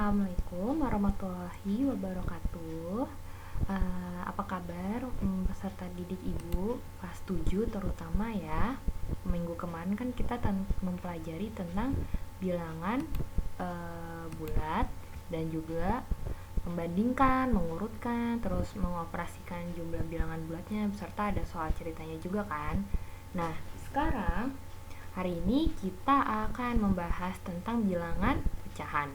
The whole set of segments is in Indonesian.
Assalamualaikum warahmatullahi wabarakatuh. Apa kabar peserta didik Ibu kelas 7 terutama ya. Minggu kemarin kan kita mempelajari tentang bilangan bulat dan juga membandingkan, mengurutkan, terus mengoperasikan jumlah bilangan bulatnya beserta ada soal ceritanya juga kan. Nah, sekarang hari ini kita akan membahas tentang bilangan pecahan,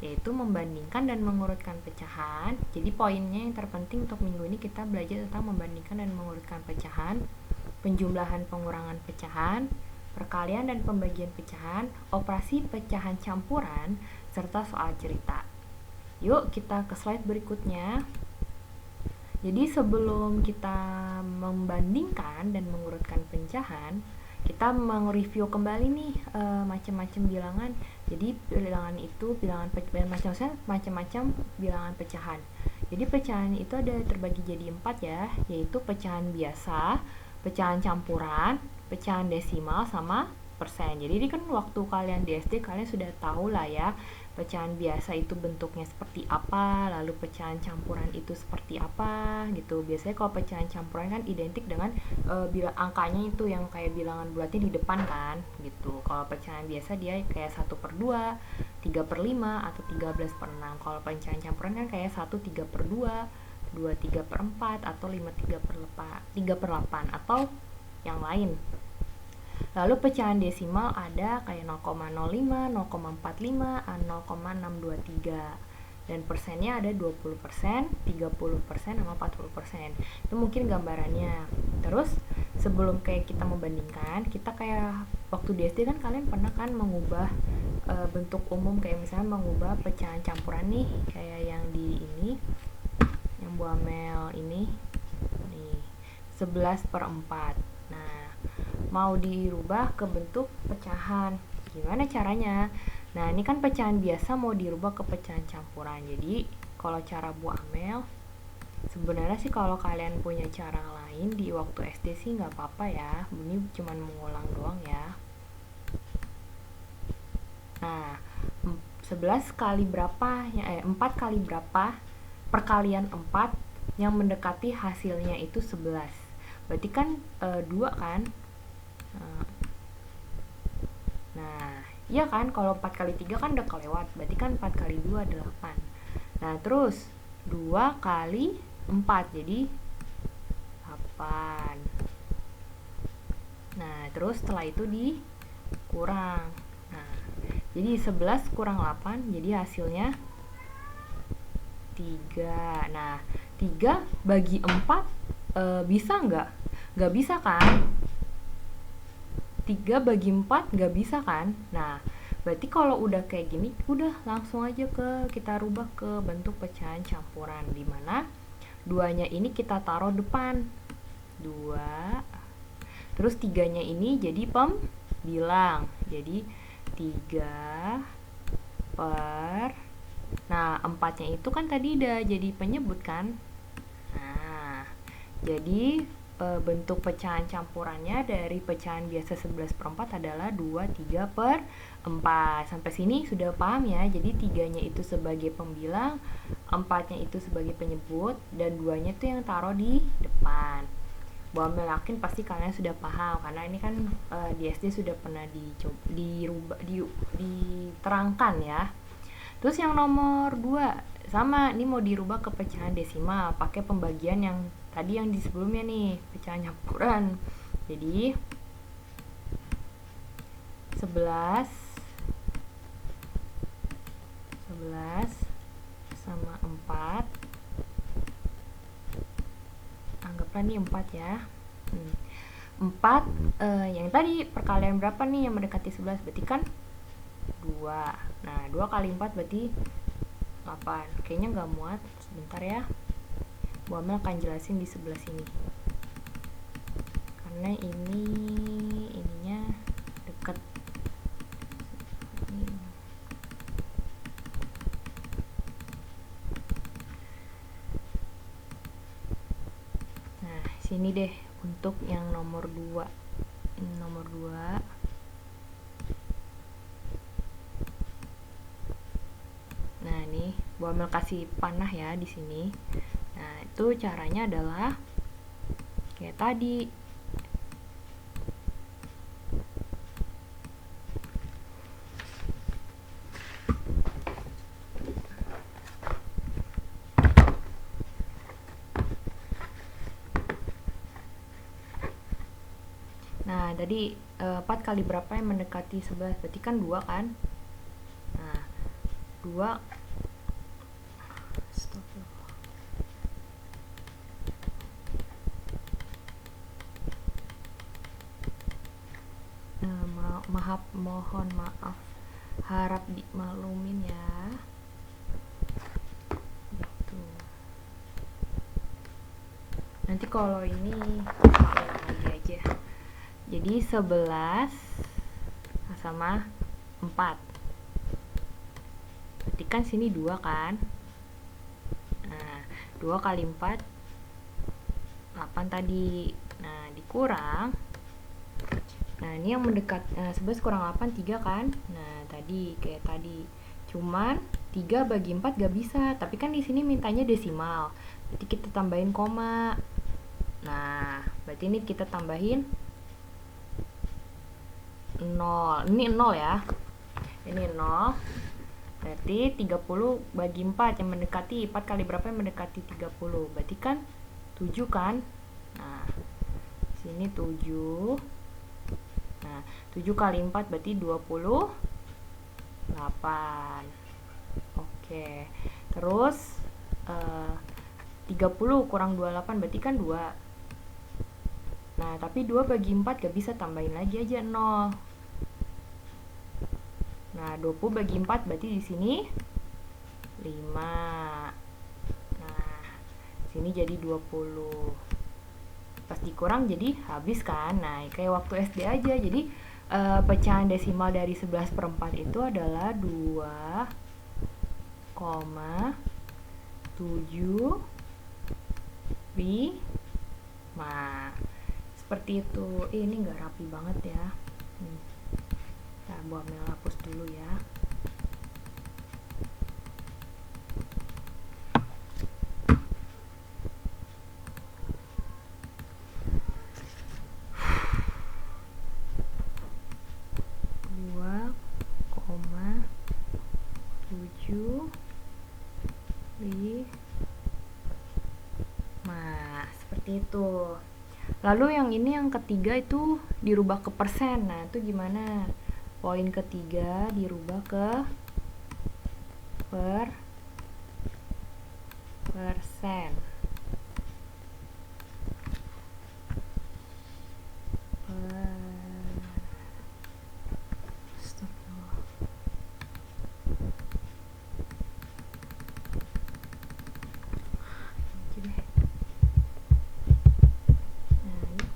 yaitu membandingkan dan mengurutkan pecahan. Jadi poinnya yang terpenting untuk minggu ini kita belajar tentang membandingkan dan mengurutkan pecahan, penjumlahan pengurangan pecahan, perkalian dan pembagian pecahan, operasi pecahan campuran, serta soal cerita. Yuk kita ke slide berikutnya. Jadi sebelum kita membandingkan dan mengurutkan pecahan, kita mereview kembali nih macam-macam bilangan. Jadi bilangan itu macam-macam bilangan pecahan. Jadi pecahan itu ada terbagi jadi 4 ya, yaitu pecahan biasa, pecahan campuran, pecahan desimal sama persen. Jadi ini kan waktu kalian di SD kalian sudah tahu lah ya, pecahan biasa itu bentuknya seperti apa, lalu pecahan campuran itu seperti apa gitu. Biasanya kalau pecahan campuran kan identik dengan angkanya itu yang kayak bilangan bulatnya di depan kan gitu. Kalau pecahan biasa dia kayak 1/2, 3/5 atau 13/6. Kalau pecahan campuran kan kayak 1/3/2, 2/3/4 atau 5/3/8 atau yang lain. Lalu pecahan desimal ada kayak 0,05, 0,45, 0,623. Dan persennya ada 20%, 30%, sama 40%. Itu mungkin gambarannya. Terus sebelum kayak kita membandingkan, kita kayak waktu di SD kan kalian pernah kan mengubah bentuk umum, kayak misalnya mengubah pecahan campuran nih, kayak yang di ini, yang Bu Amel ini nih, 11/4. Nah, mau dirubah ke bentuk pecahan, gimana caranya? Nah, ini kan pecahan biasa mau dirubah ke pecahan campuran. Jadi kalau cara Bu Amel, sebenarnya sih kalau kalian punya cara lain di waktu SD sih nggak apa-apa ya, ini cuma mengulang doang ya. Nah, 11 kali berapa, 4 kali berapa, perkalian 4 yang mendekati hasilnya itu 11. Berarti kan 2 kan. Nah, iya kan, kalau 4 kali 3 kan udah kelewat, berarti kan 4 kali 2 8. Nah, terus 2 kali 4 jadi 8. Nah, terus setelah itu dikurang. Nah, jadi 11 kurang 8 jadi hasilnya 3. Nah, 3 bagi 4 bisa nggak? Nggak bisa kan? 3 bagi 4 nggak bisa kan? Nah, berarti kalau udah kayak gini, udah langsung aja kita rubah ke bentuk pecahan campuran, dimana 2-nya ini kita taruh depan 2, terus 3-nya ini jadi pembilang, jadi 3 per, nah 4-nya itu kan tadi udah jadi penyebut kan. Nah, jadi bentuk pecahan campurannya dari pecahan biasa 11/4 adalah 2, 3/4. Sampai sini sudah paham ya. Jadi 3-nya itu sebagai pembilang, 4-nya itu sebagai penyebut, dan 2-nya itu yang taruh di depan. Bu Amel yakin pasti kalian sudah paham, karena ini kan di SD sudah pernah diterangkan ya. Terus yang nomor 2 sama, ini mau dirubah ke pecahan desimal pakai pembagian yang tadi yang di sebelumnya nih, pecahan campuran. Jadi 11 sama 4, anggaplah nih 4 ya. 4 yang tadi perkalian berapa nih yang mendekati 11, berarti kan 2. Nah, 2 kali 4 berarti 8. Kayaknya nggak muat, sebentar ya. Bu Amel akan jelasin di sebelah sini. Karena ininya deket. Nah, sini deh untuk yang nomor 2. Nomor 2. Nah, ini Bu Amel kasih panah ya di sini. Nah, itu caranya adalah kayak tadi. Nah, tadi 4 kali berapa yang mendekati 11? Berarti kan 2 kan? Nah, 2 stop. Mohon maaf. Harap dimaklumin ya. Gitu. Nanti kalau ini lagi aja. Jadi 11 sama 4. Berarti kan sini 2 kan? Nah, 2 kali 4 8 tadi. Nah, dikurang. Nah, ini yang mendekat 11 kurang 8 3 kan? Nah, tadi kayak tadi. Cuman 3 bagi 4 gak bisa, tapi kan di sini mintanya desimal. Berarti kita tambahin koma. Nah, berarti ini kita tambahin 0. Ini 0 ya. Ini 0. Berarti 30 bagi 4 yang mendekati 4 kali berapa yang mendekati 30? Berarti kan 7 kan? Nah, sini 7. Nah, 7 kali 4 berarti 28. Oke. Terus 30 kurang 28 berarti kan 2. Nah, tapi 2 bagi 4 gak bisa, tambahin lagi aja 0. Nah, 20 bagi 4 berarti di sini 5. Nah, sini jadi 20. Pas dikurang jadi habis kan. Nah, kayak waktu SD aja. Jadi pecahan desimal dari 11/4 itu adalah 2,75. Seperti itu. Ini nggak rapi banget ya. Nah, Bu Amel hapus dulu ya. Seperti itu. Lalu yang ini yang ketiga itu dirubah ke persen. Nah, itu gimana? Poin ketiga dirubah ke persen.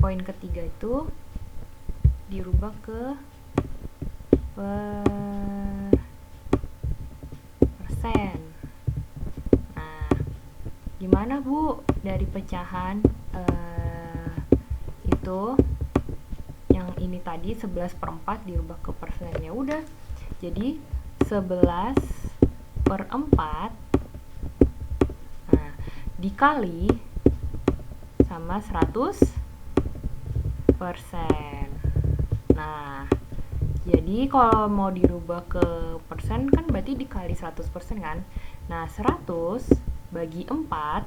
Poin ketiga itu dirubah ke persen. Nah, gimana Bu dari pecahan itu yang ini tadi 11/4 dirubah ke persen? Ya udah, jadi 11/4 dikali sama 100%. Nah, jadi kalau mau dirubah ke persen kan berarti dikali 100% kan. Nah, 100 bagi 4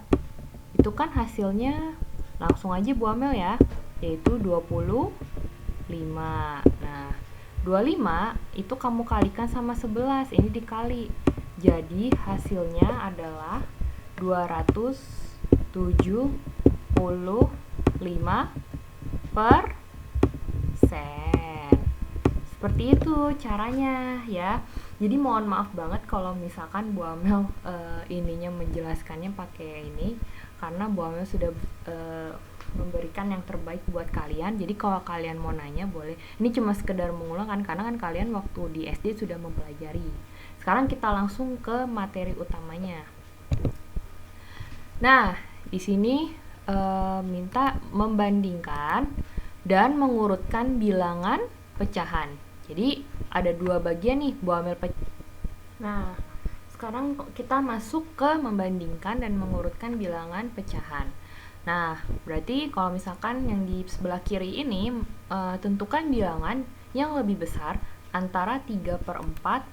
itu kan hasilnya langsung aja Bu Amel ya, yaitu 25. Nah, 25 itu kamu kalikan sama 11, ini dikali. Jadi hasilnya adalah 275%. Seperti itu caranya ya. Jadi mohon maaf banget kalau misalkan Bu Amel ininya menjelaskannya pakai ini, karena Bu Amel sudah memberikan yang terbaik buat kalian. Jadi kalau kalian mau nanya boleh. Ini cuma sekedar mengulang kan, karena kan kalian waktu di SD sudah mempelajari. Sekarang kita langsung ke materi utamanya. Nah, di sini minta membandingkan dan mengurutkan bilangan pecahan. Jadi ada dua bagian nih Bu Amel. Nah, sekarang kita masuk ke membandingkan dan mengurutkan bilangan pecahan. Nah, berarti kalau misalkan yang di sebelah kiri ini tentukan bilangan yang lebih besar antara 3/4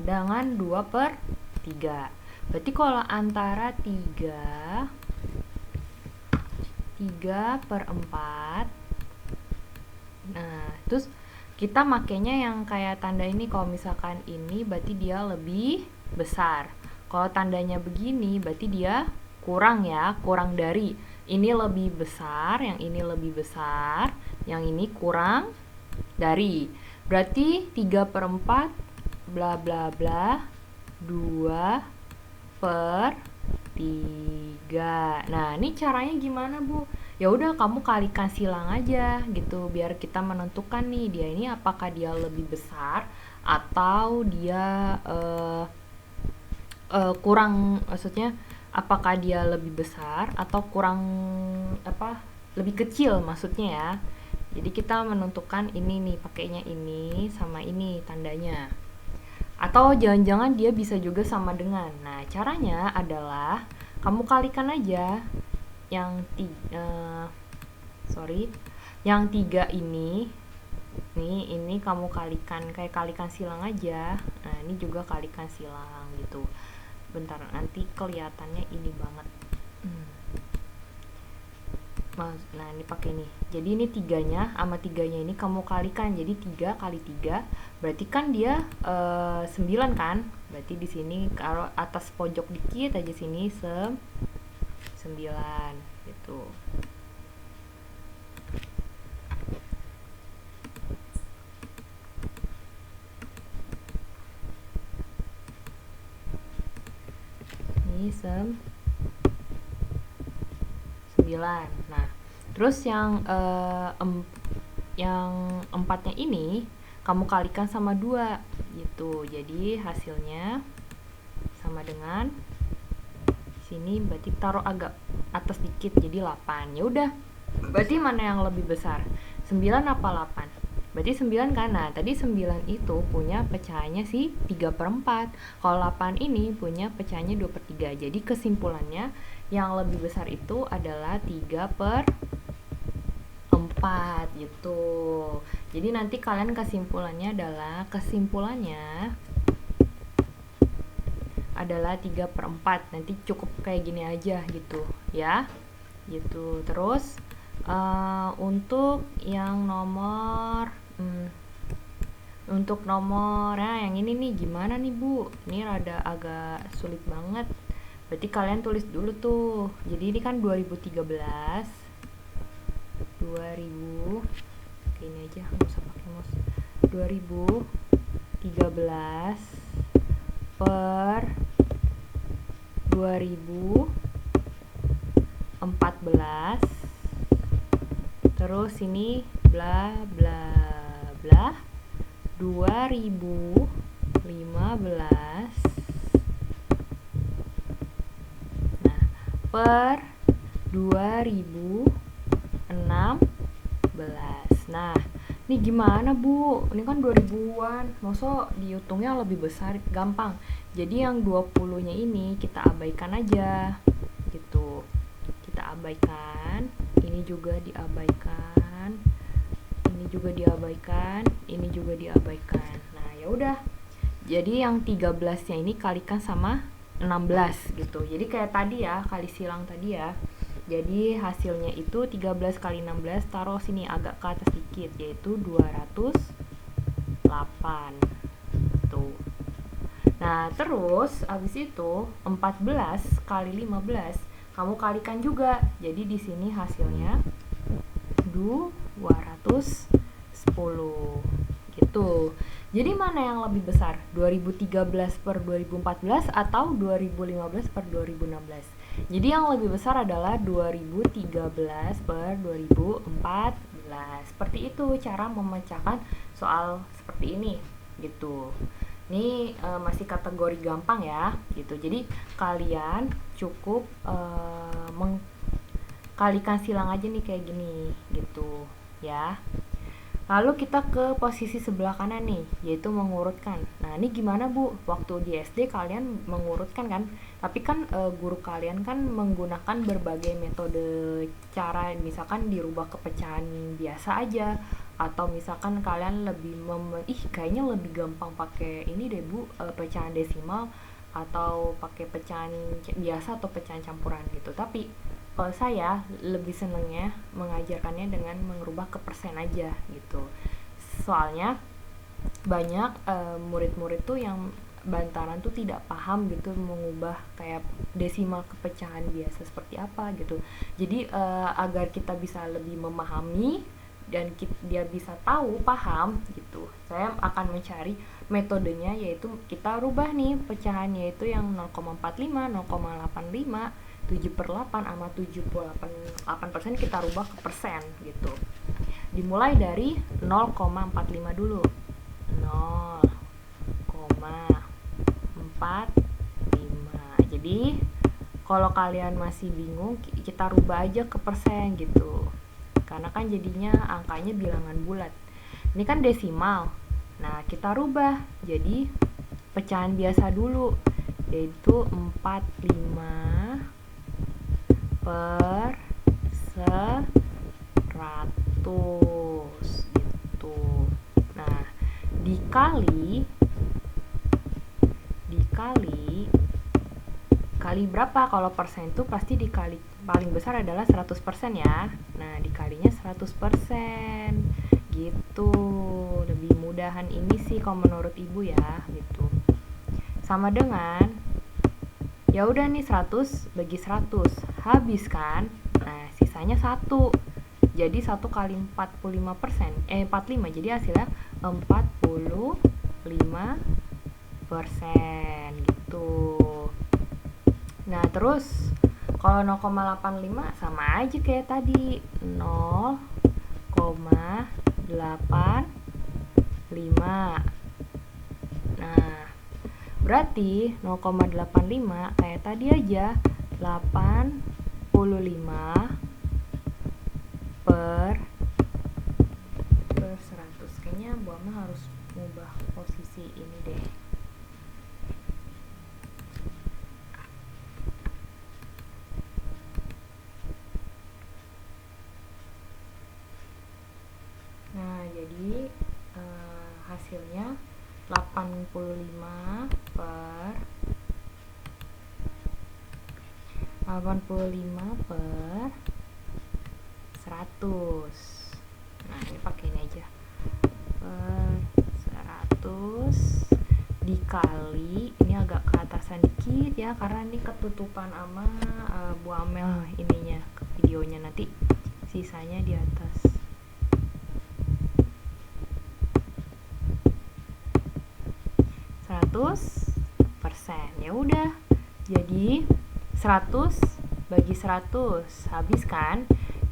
dengan 2/3. Berarti kalau antara 3/4, nah terus kita makainya yang kayak tanda ini. Kalau misalkan ini berarti dia lebih besar. Kalau tandanya begini berarti dia kurang ya, kurang dari. Ini lebih besar, yang ini lebih besar, yang ini kurang dari. Berarti 3/4 bla bla bla 2/3. Nah, ini caranya gimana, Bu? Ya udah kamu kalikan silang aja gitu biar kita menentukan nih dia ini apakah dia lebih besar atau dia kurang, maksudnya apakah dia lebih besar atau kurang lebih kecil maksudnya ya. Jadi kita menentukan ini nih, pakainya ini sama ini tandanya. Atau jangan-jangan dia bisa juga sama dengan. Nah, caranya adalah kamu kalikan aja yang yang 3 ini. Nih, ini kamu kalikan kayak kalikan silang aja. Nah, ini juga kalikan silang gitu. Bentar, nanti kelihatannya ini banget. Nah, ini pakai nih. Jadi ini 3-nya sama 3-nya ini kamu kalikan. Jadi 3 kali 3 berarti kan dia 9 kan? Berarti di sini kalau atas pojok dikit aja sini 9 gitu. Ini 9. Nah, terus yang 4-nya ini kamu kalikan sama 2 gitu. Jadi hasilnya sama dengan sini, berarti taruh agak atas dikit jadi 8. Ya udah. Berarti mana yang lebih besar? 9 apa 8? Berarti 9 kan? Nah, tadi 9 itu punya pecahannya sih 3/4. Kalau 8 ini punya pecahannya 2/3. Jadi kesimpulannya yang lebih besar itu adalah 3/4 gitu. Jadi nanti kalian kesimpulannya adalah 3/4. Nanti cukup kayak gini aja gitu ya. Gitu. Terus untuk yang nomor yang ini nih gimana nih, Bu? Ini rada agak sulit banget. Berarti kalian tulis dulu tuh. Jadi ini kan 2013. Ini aja, nggak usah pakai mouse. 2013 per 2014. Terus ini bla bla bla 2015. Nah, per 2016. Nah, ini gimana, Bu? Ini kan 2000-an. Masa dihitungnya lebih besar? Gampang. Jadi yang 20-nya ini kita abaikan aja. Gitu. Kita abaikan. Ini juga diabaikan. Ini juga diabaikan. Ini juga diabaikan. Nah, ya udah. Jadi yang 13-nya ini kalikan sama 16 gitu. Jadi kayak tadi ya, kali silang tadi ya. Jadi hasilnya itu 13 kali 16, taruh sini agak ke atas dikit, yaitu 208. Tuh. Nah, terus abis itu 14 kali 15 kamu kalikan juga. Jadi di sini hasilnya 210 gitu. Jadi mana yang lebih besar? 2013 per 2014 atau 2015 per 2016? Jadi yang lebih besar adalah 2013 per 2014. Seperti itu cara memecahkan soal seperti ini gitu. Ini masih kategori gampang ya gitu. Jadi kalian cukup mengkalikan silang aja nih kayak gini gitu ya. Lalu kita ke posisi sebelah kanan nih, yaitu mengurutkan. Nah, ini gimana Bu? Waktu di SD kalian mengurutkan kan? Tapi kan guru kalian kan menggunakan berbagai metode cara, misalkan dirubah ke pecahan biasa aja, atau misalkan kalian lebih kayaknya lebih gampang pakai ini deh Bu, pecahan desimal atau pakai pecahan biasa atau pecahan campuran gitu. Tapi kalau saya lebih senengnya mengajarkannya dengan mengubah ke persen aja gitu. Soalnya banyak murid-murid tuh yang bantaran tuh tidak paham gitu mengubah kayak desimal ke pecahan biasa seperti apa gitu. Jadi agar kita bisa lebih memahami dan dia bisa tahu paham gitu, saya akan mencari metodenya, yaitu kita rubah nih pecahannya itu yang 0,45, 0,85, 7/8 sama 78% kita rubah ke persen gitu. Dimulai dari 0,45 dulu. 0,45. Jadi kalau kalian masih bingung, kita rubah aja ke persen gitu. Karena kan jadinya angkanya bilangan bulat. Ini kan desimal. Nah, kita rubah jadi pecahan biasa dulu, yaitu 45 per 100 gitu. Nah, dikali berapa? Kalau persen itu pasti dikali paling besar adalah 100% ya. Nah, dikalinya 100% gitu. Lebih mudahan ini sih kalau menurut Ibu ya gitu. Sama dengan ya udah nih 100 bagi 100 habis kan. Nah, sisanya 1. Jadi 1 kali 45%, 45, jadi hasilnya 45% gitu. Nah, terus kalau 0,85 sama aja kayak tadi, 0,85. Nah, berarti 0,85 kayak tadi aja, 85 per 100. Kayaknya Bu Ama harus mengubah posisi ini deh. Nah, jadi hasilnya 85 per 100. Nah, ini pakai ini aja. Per 100 dikali, ini agak ke atasan dikit ya karena ini ketutupan sama Bu Amel ininya ke videonya, nanti sisanya di atas. 100%. Ya udah. Jadi 100 bagi 100 habis kan?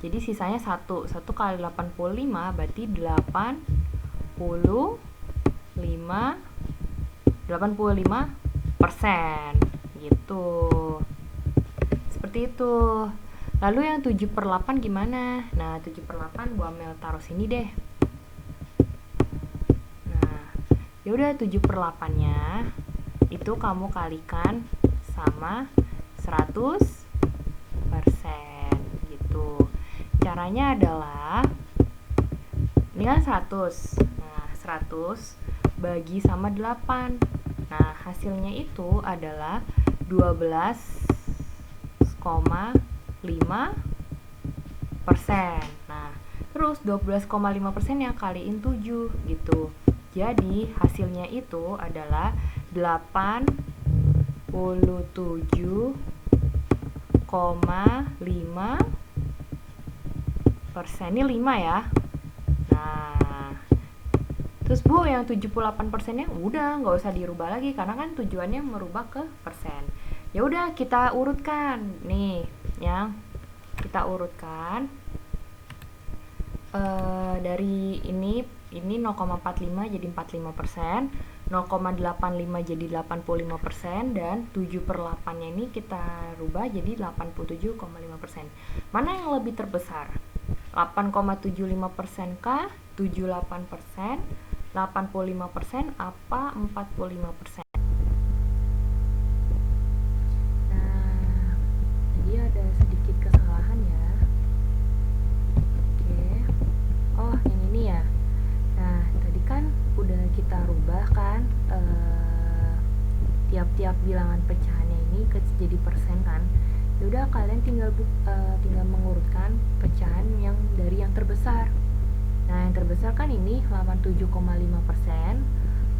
Jadi sisanya 1. 1 kali 85 berarti 85% gitu. Seperti itu. Lalu yang 7/8 gimana? Nah, 7/8 Bu Amel taruh sini deh. Ya udah, 7/8-nya itu kamu kalikan sama 100% gitu. Caranya adalah ini kan 100. Nah, 100 bagi sama 8. Nah, hasilnya itu adalah 12,5%. Nah, terus 12,5% yang kaliin 7 gitu. Jadi hasilnya itu adalah 87,5%. Ini 5 ya. Nah, terus Bu, yang 78%-nya udah nggak usah dirubah lagi karena kan tujuannya merubah ke persen. Ya udah, kita urutkan nih, yang kita urutkan dari ini 0,45 jadi 45%, 0,85 jadi 85%, dan 7/8-nya ini kita rubah jadi 87,5%. Mana yang lebih terbesar? 8,75% kah? 78%, 85%, apa 45%? Nah, jadi ada sedikit kesalahan ya. Oke. Oh, yang ini ya. Nah, tadi kan udah kita rubah kan tiap-tiap bilangan pecahannya ini jadi persen kan. Ya udah, kalian tinggal mengurutkan pecahan yang dari yang terbesar. Nah, yang terbesar kan ini 87,5%.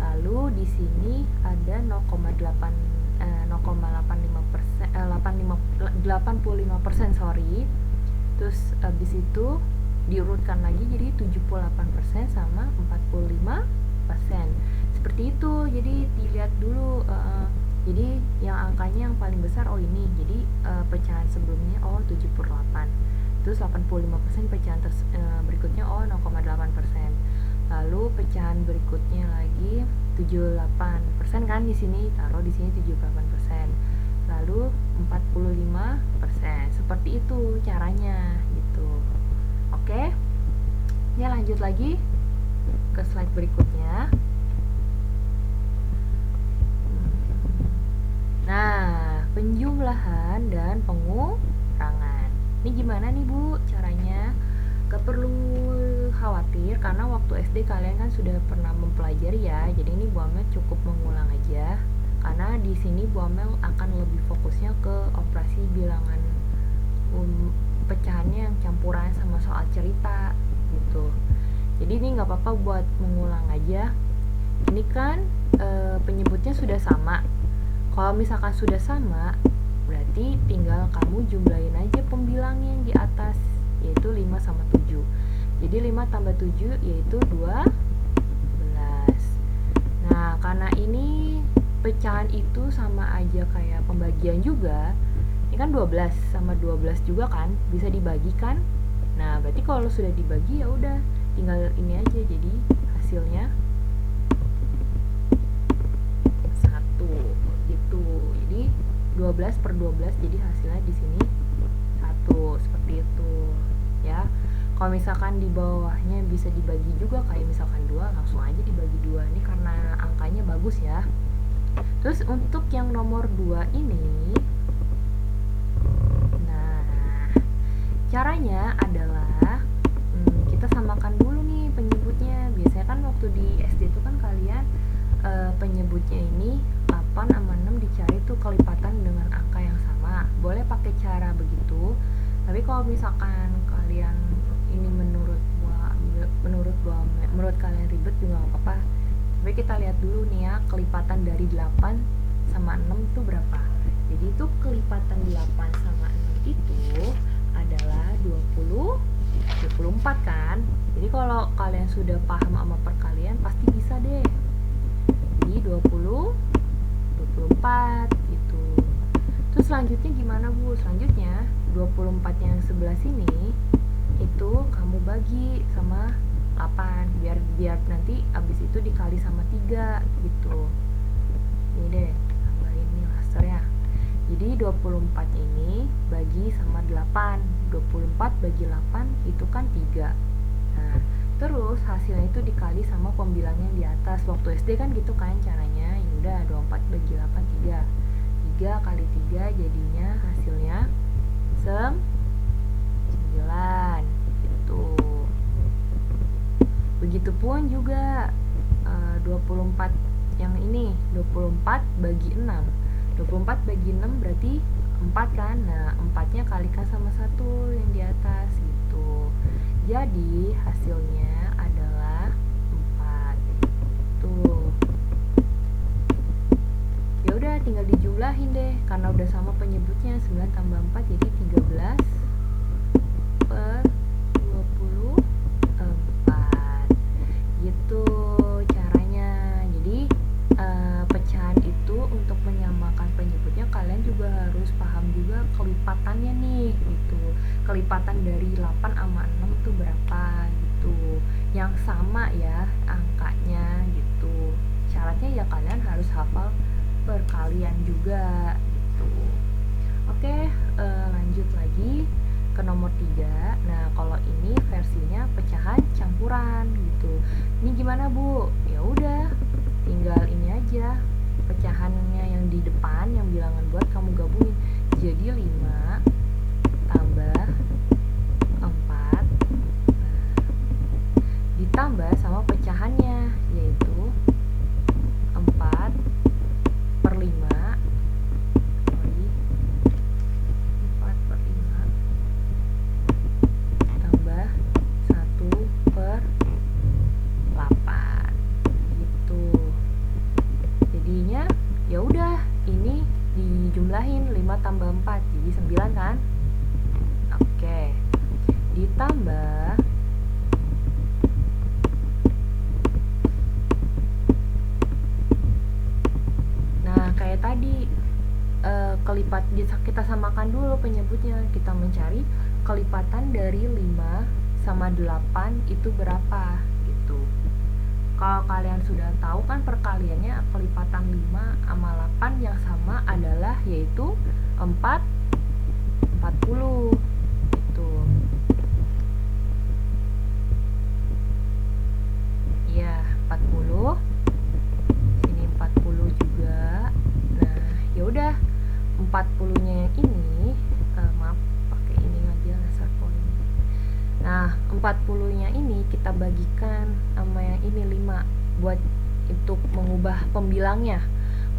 Lalu di sini ada 85%, sorry. Terus habis itu diurutkan lagi jadi 78% sama 45%. Seperti itu. Jadi dilihat dulu, jadi yang angkanya yang paling besar ini. Jadi pecahan sebelumnya 78. Terus 85% pecahan berikutnya 0,8%. Lalu pecahan berikutnya lagi 78% kan, di sini taruh di sini 78%. Lalu 45%. Seperti itu caranya gitu. Oke. Ya, lanjut lagi ke slide berikutnya. Nah, penjumlahan dan pengurangan. Ini gimana nih Bu caranya? Gak perlu khawatir karena waktu SD kalian kan sudah pernah mempelajari ya. Jadi ini Bu Amel cukup mengulang aja. Karena di sini Bu Amel akan lebih fokusnya ke operasi bilangan pecahannya yang campuran sama soal cerita gitu. Jadi ini nggak apa-apa buat mengulang aja. Ini kan penyebutnya sudah sama. Kalau misalkan sudah sama, berarti tinggal kamu jumlahin aja pembilangnya yang di atas, yaitu 5 sama 7. Jadi 5 tambah 7 yaitu 12. Nah, karena ini pecahan itu sama aja kayak pembagian juga. Ini kan 12 sama 12 juga kan, bisa dibagikan. Nah, berarti kalau sudah dibagi ya udah, tinggal ini aja, jadi hasilnya 1 gitu. Jadi 12 per 12, jadi hasilnya di sini 1, seperti itu ya. Kalau misalkan di bawahnya bisa dibagi juga, kayak misalkan 2, langsung aja dibagi 2. Ini karena angkanya bagus ya. Terus untuk yang nomor 2 ini, nah caranya adalah kita samakan dulu nih penyebutnya. Biasanya kan waktu di SD itu kan kalian penyebutnya ini 8 sama 6 dicari tuh kelipatan dengan angka yang sama. Boleh pakai cara begitu. Tapi kalau misalkan kalian ini menurut kalian ribet juga nggak apa-apa. Tapi kita lihat dulu nih ya, kelipatan dari 8 sama 6 itu berapa. Jadi itu kelipatan 8 sama 6 itu adalah 24 kan. Jadi kalau kalian sudah paham sama perkalian pasti bisa deh. Jadi 24 gitu. Terus selanjutnya gimana Bu? Selanjutnya 24 yang sebelah sini itu kamu bagi sama 8 biar nanti abis itu dikali sama 3 gitu. Ini deh, tambahin nih lasernya. Jadi 24 ini bagi sama 8. 24 bagi 8 itu kan 3. Nah, terus hasilnya itu dikali sama pembilangnya di atas. Waktu SD kan gitu kan caranya. Ya udah, 24 bagi 8 3. 3 kali 3 jadinya hasilnya 9 gitu. Begitupun juga 24 yang ini, 24 bagi 6. 24 bagi 6 berarti 4 kan. Nah, 4-nya kalikan sama 1 yang di atas gitu. Jadi hasilnya adalah 4. Tuh. Ya udah, tinggal dijumlahin deh karena udah sama penyebutnya. 9 tambah 4 jadi 13 per 24 gitu caranya. Jadi pecahan itu untuk menyamakan penyebutnya kalian juga harus paham juga kelipatannya nih gitu. Kelipatan dari 8 sama 6 itu berapa gitu, yang sama ya angkanya gitu. Syaratnya ya kalian harus hafal perkalian juga gitu. Oke, lanjut lagi. ke nomor 3. Nah, kalau ini versinya pecahan campuran gitu. Ini gimana, Bu? Ya udah, tinggal ini aja. Pecahannya yang di depan yang bilangan bulat kamu gabungin. Jadi 5 tambah 4 ditambah sama pecahannya, yaitu 4 per 5 sorry 4 per 5 tambah 1 per 8 gitu. Jadinya ya udah, ini dijumlahin 5 tambah 4 jadi 9 kan. Oke, ditambah kayak tadi kelipat, kita samakan dulu penyebutnya. Kita mencari kelipatan dari 5 sama 8 itu berapa gitu. Kalau kalian sudah tahu kan perkaliannya, kelipatan 5 sama 8 yang sama adalah yaitu 40 gitu. Ya, 40. Sini 40 juga. Nah, ya udah, 40-nya yang ini maaf, pakai ini aja laser point. Nah, 40-nya ini kita bagikan sama yang ini 5 buat untuk mengubah pembilangnya.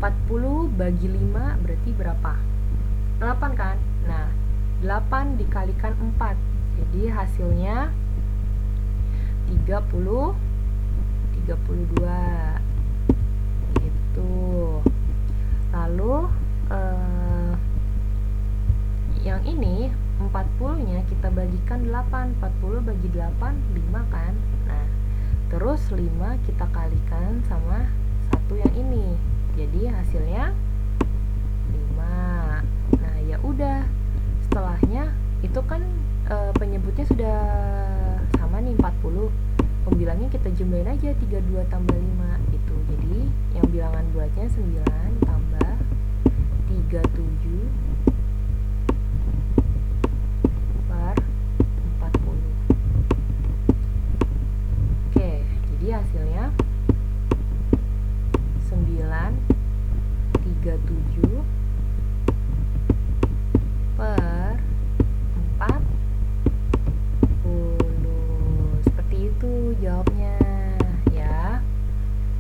40 bagi 5 berarti berapa? 8 kan? Nah, 8 dikalikan 4. Jadi hasilnya 32 gitu. Lalu yang ini 40-nya kita bagikan 8. 40 bagi 8 5 kan. Nah, terus 5 kita kalikan sama 1 yang ini. Jadi hasilnya 5. Nah, ya udah. Setelahnya itu kan penyebutnya sudah sama nih 40. Pembilangnya kita jumlahin aja 32 tambah 5 gitu. Jadi yang bilangan bulatnya 9 tambah 37 per 40. Oke, jadi hasilnya 937 per 40. Seperti itu jawabnya ya.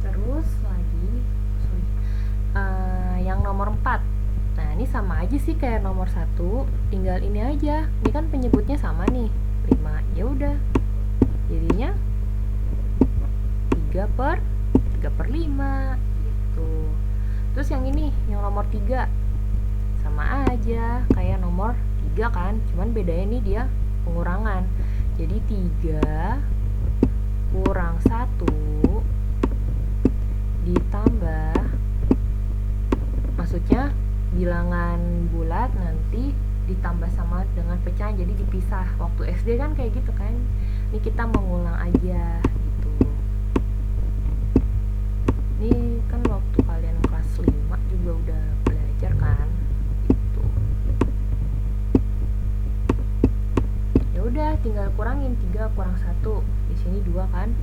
Terus lagi yang nomor 4. Nah, ini sama aja sih kayak nomor 1, tinggal ini aja. Ini kan penyebutnya sama nih, 5. Ya udah. Jadinya 3 per 5 gitu. Terus yang ini, yang nomor 3. Sama aja kayak nomor 3 kan, cuman bedanya nih dia pengurangan. Jadi 3 kurang 1 ditambah, maksudnya bilangan bulat nanti ditambah sama dengan pecahan, jadi dipisah. Waktu SD kan kayak gitu kan. Ini kita mengulang aja gitu. Ini kan waktu kalian kelas 5 juga udah belajar kan gitu. Ya udah, tinggal kurangin. 3 kurang 1, di sini 2 kan. 2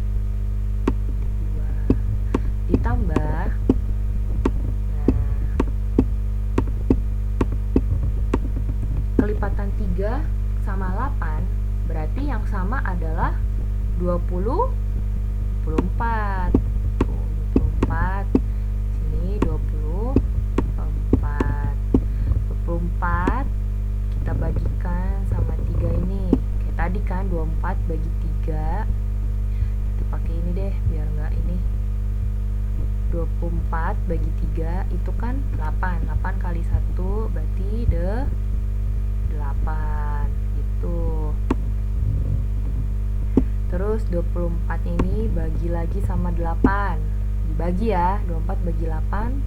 ditambah, kelipatan 3 sama 8 berarti yang sama adalah 24. 24. Sini 24. 24 kita bagikan sama 3 ini. Kayak tadi kan 24 bagi 3. Kita pakai ini deh biar enggak ini. 24 bagi 3 itu kan 8. 8 kali 1 berarti 8 gitu. Terus 24 ini bagi lagi sama 8. Dibagi ya, 24 bagi 8.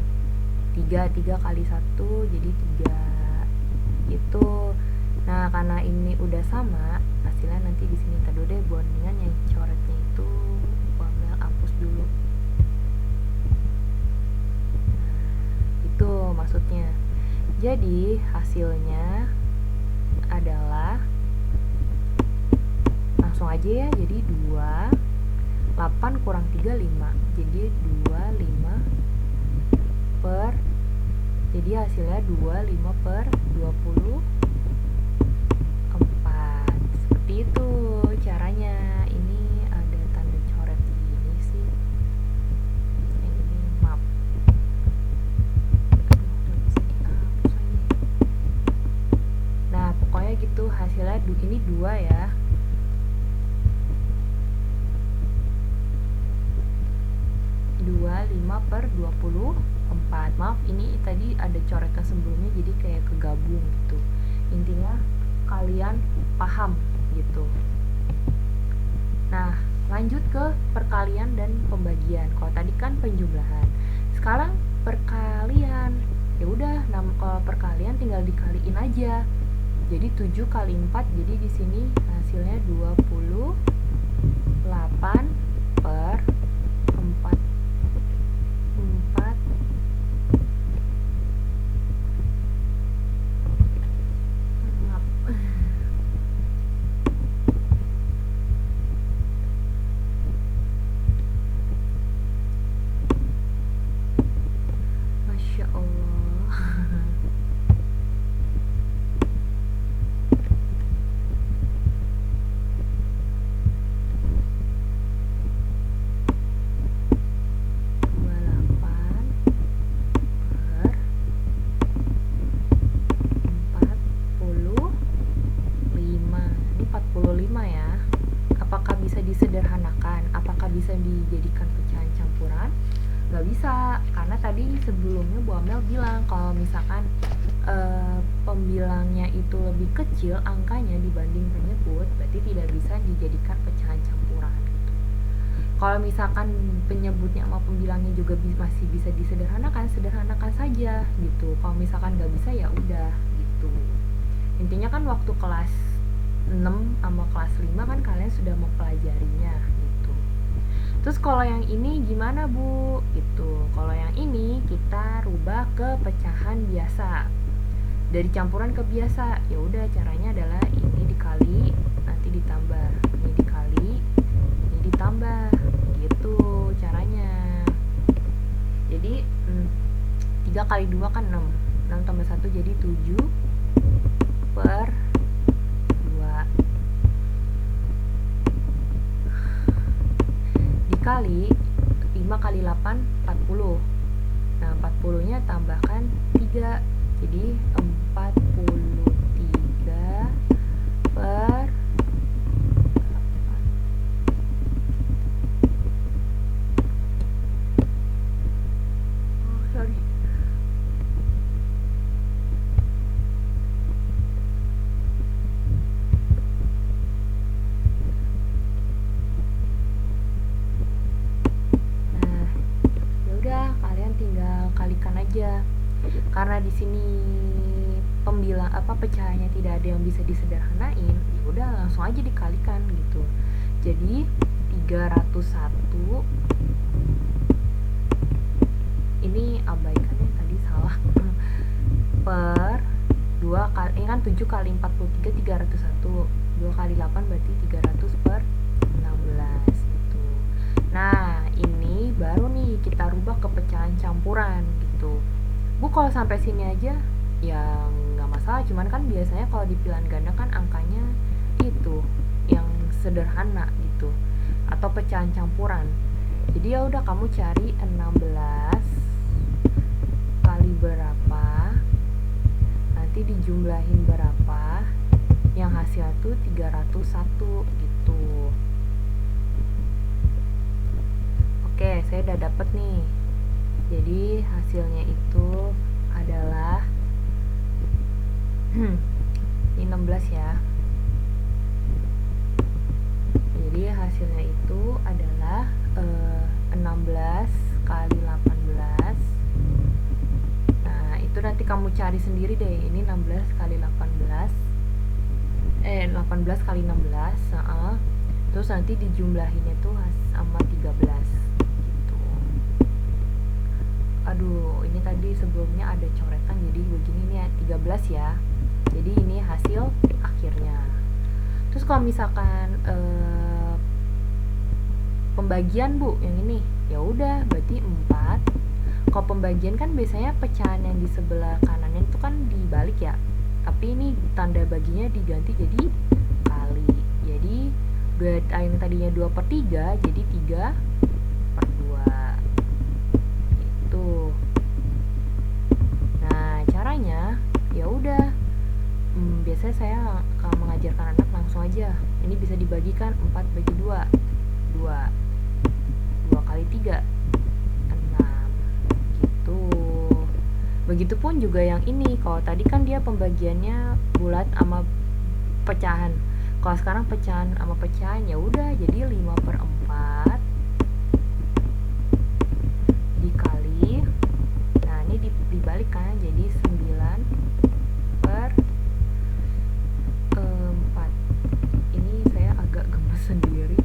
3 kali 1 jadi 3 gitu. Nah, karena ini udah sama, hasilnya nanti di sini tadi deh bondingan yang coretnya itu ambil hapus dulu. Itu maksudnya. Jadi hasilnya adalah langsung aja ya. Jadi 8 kurang 3 5. Jadi 25 per, jadi hasilnya 25 per 24. Seperti itu caranya. Ini ada tanda coret gini sih. Yang ini maaf. Aduh, gak bisa dihapus lagi. Nah, pokoknya gitu hasilnya ini 2 ya. Per 24. Maaf, ini tadi ada coretan sebelumnya jadi kayak kegabung gitu. Intinya kalian paham gitu. Nah, lanjut ke perkalian dan pembagian. Kalau tadi kan penjumlahan, sekarang perkalian. Ya udah, kalau perkalian tinggal dikaliin aja. Jadi 7 kali 4, jadi di sini hasilnya 28 per 4. Masya Allah. Disederhanakan, apakah bisa dijadikan pecahan campuran? Nggak bisa, karena tadi sebelumnya Bu Amel bilang kalau misalkan pembilangnya itu lebih kecil angkanya dibanding penyebut, berarti tidak bisa dijadikan pecahan campuran gitu. Kalau misalkan penyebutnya sama pembilangnya juga masih bisa disederhanakan, sederhanakan saja gitu. Kalau misalkan nggak bisa ya udah gitu. Intinya kan waktu kelas 6 sama kelas 5 kan kalian sudah mempelajarinya gitu. Terus kalau yang ini gimana Bu? Gitu. Kalau yang ini kita rubah ke pecahan biasa. Dari campuran ke biasa. Ya udah, caranya adalah ini dikali, nanti ditambah. Ini dikali, ini ditambah. Gitu caranya. Jadi 3 kali 2 kan 6. 6 tambah 1 jadi 7 per dikali 5 kali 8 40. Nah, 40 nya tambahkan 3, jadi 43 per 8. Sorry. Kalikan aja, karena di sini pecahannya tidak ada yang bisa disederhanain, ya udah langsung aja dikalikan gitu. Jadi 301, ini abaikannya tadi salah, per 2 kali, ini kan 7 kali 43 301, 2 kali 8 berarti 300 per 16 gitu. Nah, ini baru nih kita rubah ke pecahan campuran gitu. Bu, kalau sampai sini aja ya nggak masalah, cuman kan biasanya kalau di pilihan ganda kan angkanya itu yang sederhana gitu, atau pecahan campuran. Jadi ya udah, kamu cari 16 kali berapa, nanti dijumlahin berapa, yang hasil tuh 301 gitu. Oke, saya udah dapet nih. Jadi hasilnya itu adalah ini 16 ya. Jadi hasilnya itu adalah 16 kali 18. Nah, itu nanti kamu cari sendiri deh. Ini 16 kali 18. 18 kali 16. Terus nanti dijumlahinnya tuh sama 13. Gitu. Aduh, ini tadi sebelumnya ada coretan, jadi begini nih ya, 13 ya. Jadi ini hasil akhirnya. Terus kalau misalkan pembagian Bu yang ini, ya udah berarti 4. Kalau pembagian kan biasanya pecahan yang di sebelah kanannya itu kan dibalik ya, tapi ini tanda baginya diganti jadi kali. Jadi yang tadinya 2/3 jadi 3/2 itu. Nah caranya ya udah, biasanya saya kalau mengajarkan anak langsung aja, ini bisa dibagikan 4 bagi 2, 2 kali 3, 6 gitu. Begitupun juga yang ini, kalau tadi kan dia pembagiannya bulat sama pecahan, kalau sekarang pecahan sama pecahan ya udah jadi 5/4 dikali, nah ini dibalik kan jadi 9/4. Ini saya agak gemes sendiri,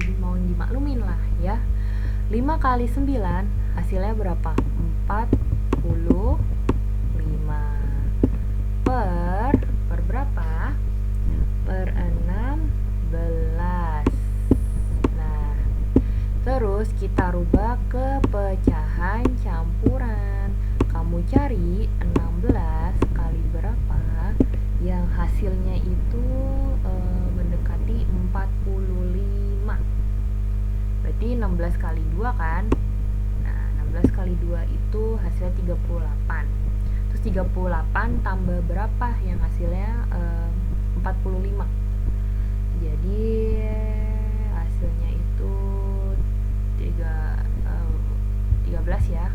jadi mau dimaklumin lah ya. 5 kali 9 hasilnya berapa? 45 per berapa? Per 16. Nah, terus kita rubah ke pecahan campuran. Kamu cari 16 kali berapa yang hasilnya itu mendekati 45. Berarti 16 kali 2 kan? Nah, 16 kali 2 itu hasilnya 38. Terus 38 tambah berapa yang hasilnya 45. Jadi hasilnya itu 13 ya.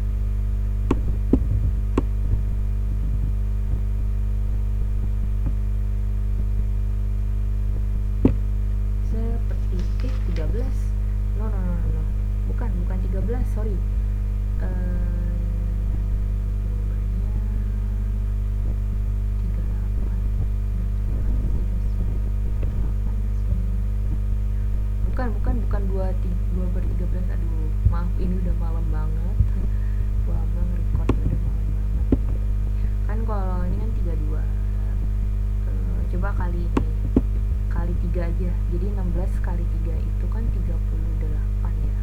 Seperti 13. No. Bukan 13, sorry. Bukan 2/13. Aduh, maaf ini udah malam banget. Abang recordnya udah malam banget. Kan kalau ini kan 32. Coba kali 3 aja. Jadi 16 kali 3 itu kan 38 ya.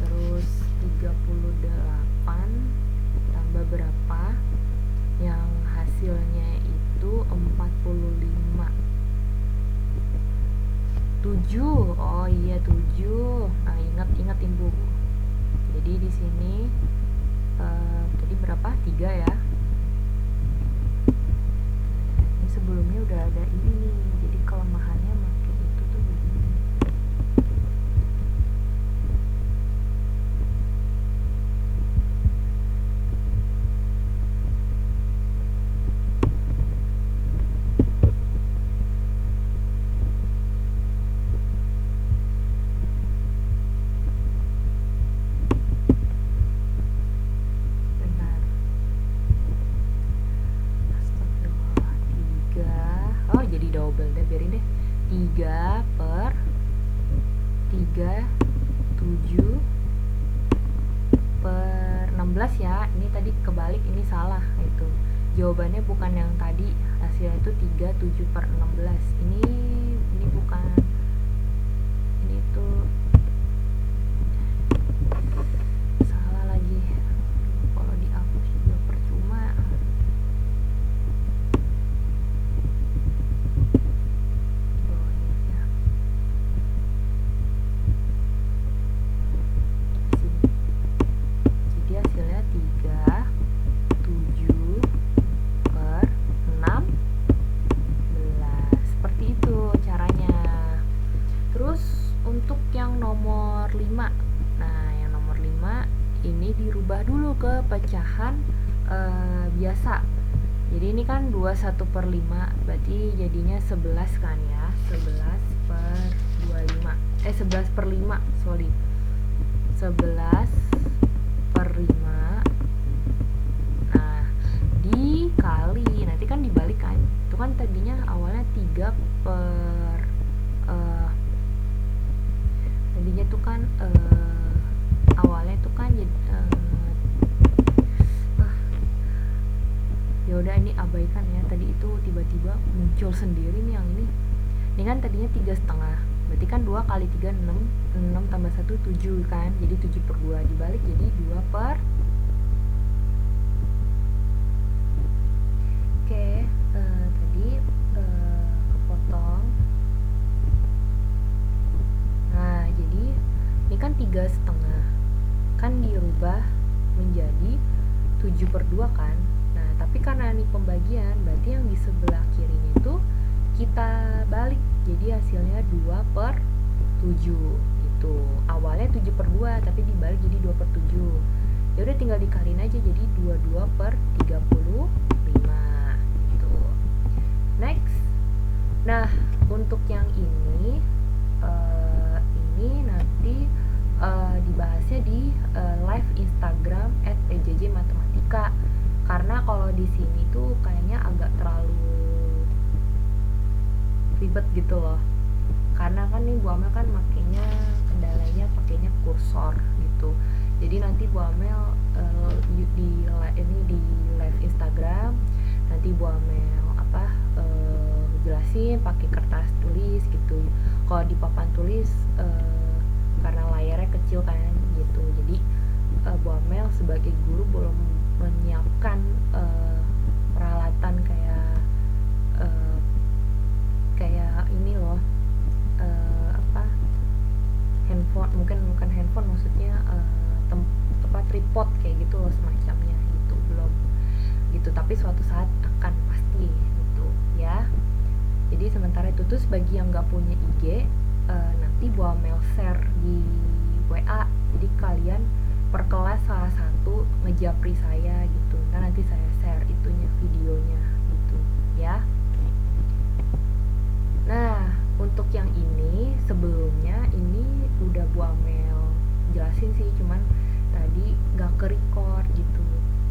Terus 38 tambah berapa? Yang hasilnya itu 45. 7. Oh iya 7. Nah, ingat Ibu. Jadi di sini tadi berapa? 3 ya. Ini sebelumnya udah ada ini nih. Jadi kelemahannya makin itu tuh begini. Benar. Astagfirullah. 3. Oh, jadi double deh, biarin deh. 3/3 7 per 16 ya. Ini tadi kebalik, ini salah itu. Jawabannya bukan yang tadi, hasilnya itu 37/16. Ini bukan. Ini tuh salah lagi. Kalau dihapus juga percuma. Jadi hasilnya 37/16. Seperti itu caranya. Terus untuk yang nomor 5. Nah, yang nomor 5 ini dirubah dulu ke pecahan biasa. Jadi ini kan 21/5, berarti jadinya 11 kan ya. 11/25. 11/5, sorry. 11/5. Nah, dikali, nanti kan dibalik kan. Itu kan tadinya awalnya 3 per tadinya tuh kan awalnya tuh kan ya udah udah ini abaikan ya, tadi itu tiba-tiba muncul sendiri nih yang ini kan tadinya 3,5, berarti kan 2 kali 3 6, 6 tambah 1 7 kan, jadi 7/2 dibalik jadi 2 per. Oke, tadi kepotong. Nah jadi ini kan 3,5 kan dirubah menjadi 7/2 kan. Nah tapi karena ini pembagian, berarti yang di sebelah kirinya itu kita balik, jadi hasilnya 2/7 gitu. Awalnya 7/2 tapi dibalik jadi 2/7. Ya udah tinggal dikaliin aja jadi 22/35 gitu. Next. Nah untuk yang ini nanti dibahasnya di live Instagram @pjjmatematika, karena kalau di sini tuh kayaknya agak terlalu ribet gitu loh, karena kan nih Bu Amel kan makainya kendalanya pakainya kursor gitu. Jadi nanti Bu Amel di live Instagram nanti Bu Amel jelasin pakai kertas tulis gitu. Kalau di papan tulis karena layarnya kecil kan gitu, jadi Bu Amel sebagai guru belum menyiapkan peralatan kayak ini loh, handphone, bukan handphone, maksudnya tripod kayak gitu loh, semacamnya gitu, belum gitu, tapi suatu saat akan pasti gitu ya. Jadi sementara itu tuh bagi yang nggak punya IG, nanti Bu Amel share di WA, jadi kalian per kelas salah satu ngejapri saya gitu, nanti saya share itunya, videonya gitu ya. Nah untuk yang ini sebelumnya ini udah Bu Amel jelasin sih, cuman tadi nggak ke record gitu,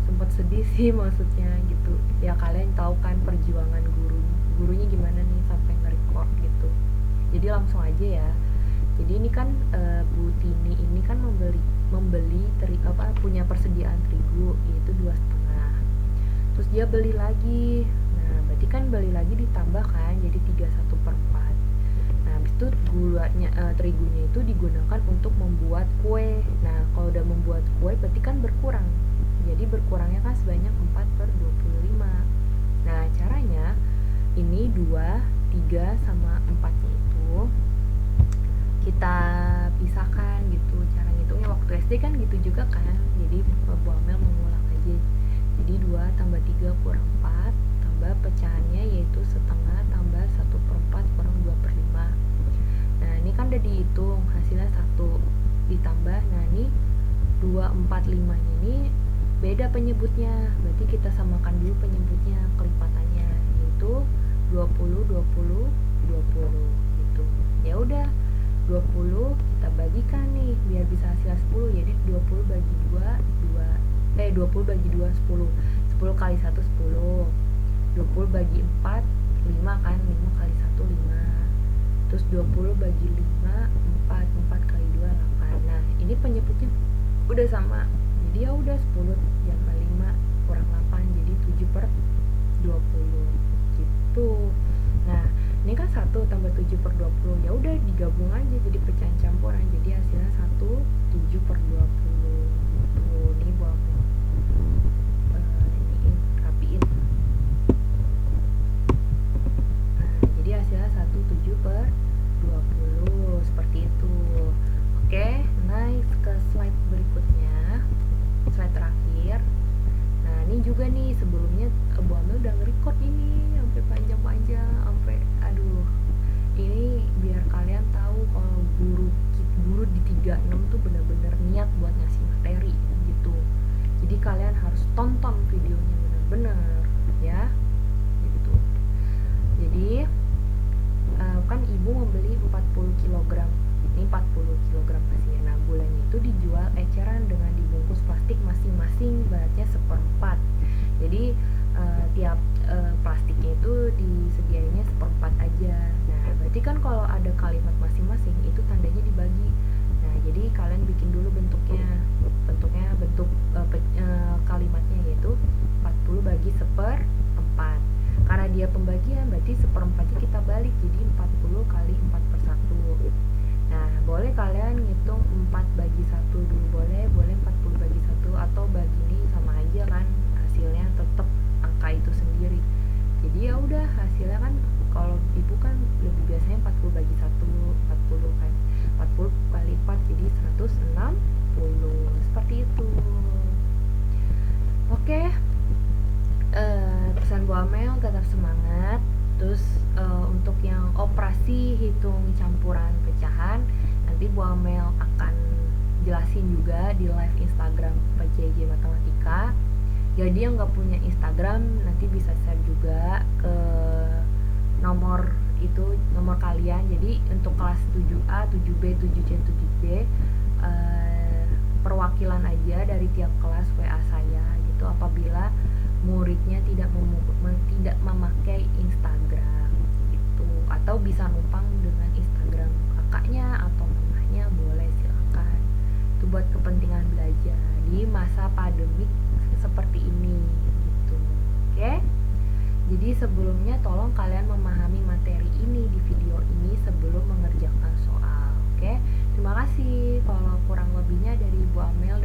sempet sedih sih maksudnya gitu ya. Kalian tahu kan perjuangan gurunya gimana nih sampai nge-record gitu, jadi langsung aja ya. Jadi ini kan Bu Tini ini kan membeli punya persediaan terigu yaitu 2,5, terus dia beli lagi. Nah berarti kan beli lagi ditambah kan jadi 31/4. Nah habis itu terigunya itu digunakan untuk membuat kue. Nah kalau udah membuat kue berarti kan berkurang, jadi berkurangnya kan sebanyak 4/25. Nah caranya ini 2, 3 sama 4 nya itu kita pisahkan gitu. Cara ngitungnya waktu SD kan gitu juga kan, jadi Bu Amel mengulang aja. Jadi 2 tambah 3 kurang 4 tambah pecahannya yaitu setengah tambah 1/4 kurang 2/5. Nah ini kan udah dihitung hasilnya 1 ditambah, nah ini 2, 4, 5 nya ini beda penyebutnya, berarti kita samakan dulu penyebutnya, kelipatannya yaitu 20 20 20 gitu. Ya udah 20 kita bagikan nih biar bisa hasil 10, jadi 20 bagi 2 20 bagi 2 10 kali 1 10, 20 bagi 4 5 kan, 5 kali 1 5, terus 20 bagi 5 4 kali 2 8. Nah ini penyebutnya udah sama, jadi ya udah 10 tambah 5 kurang 8 jadi 7/20 gitu. Nah ini kan 1 tambah 7/20, ya udah digabung aja jadi pecahan campuran, jadi hasilnya 1 7/20 gitu. Nih Bu Amel rapiin. Nah jadi hasilnya 1 7/20 seperti itu. Oke, next ke slide berikutnya, slide terakhir. Nah ini juga nih sebelumnya Bu Amel udah nge-record ini sampai panjang-panjang, sampai aduh, ini biar kalian tahu kalau guru di 36 tuh bener-bener niat buat ngasih materi gitu. Jadi kalian harus tonton videonya bener-bener ya gitu. Jadi kan ibu membeli 40 kg, ini 40 kg pasirnya. Nah gulanya itu dijual eceran dengan dibungkus plastik masing-masing beratnya 1/4. Jadi tiap plastiknya itu disediainya 1/4 aja. Nah berarti kan kalau ada kalimat masing-masing itu tandanya dibagi. Nah jadi kalian bikin dulu bentuk kalimatnya yaitu 40 bagi 1/4 Oke, pesan Bu Amel tetap semangat. Terus untuk yang operasi hitung campuran pecahan, nanti Bu Amel akan jelasin juga di live Instagram PJJ Matematika. Jadi yang nggak punya Instagram nanti bisa share juga ke nomor itu, nomor kalian. Jadi untuk kelas 7A, 7B, 7C, 7D perwakilan aja dari tiap kelas WA saya gitu apabila muridnya tidak memakai Instagram gitu, atau bisa numpang dengan Instagram kakaknya atau mamahnya boleh, silakan. Itu buat kepentingan belajar di masa pandemik seperti ini gitu. Oke? Jadi sebelumnya tolong kalian memahami materi ini di video ini sebelum mengerjakan soal. Oke? Terima kasih. Kalau kurang lebihnya dari Bu Amel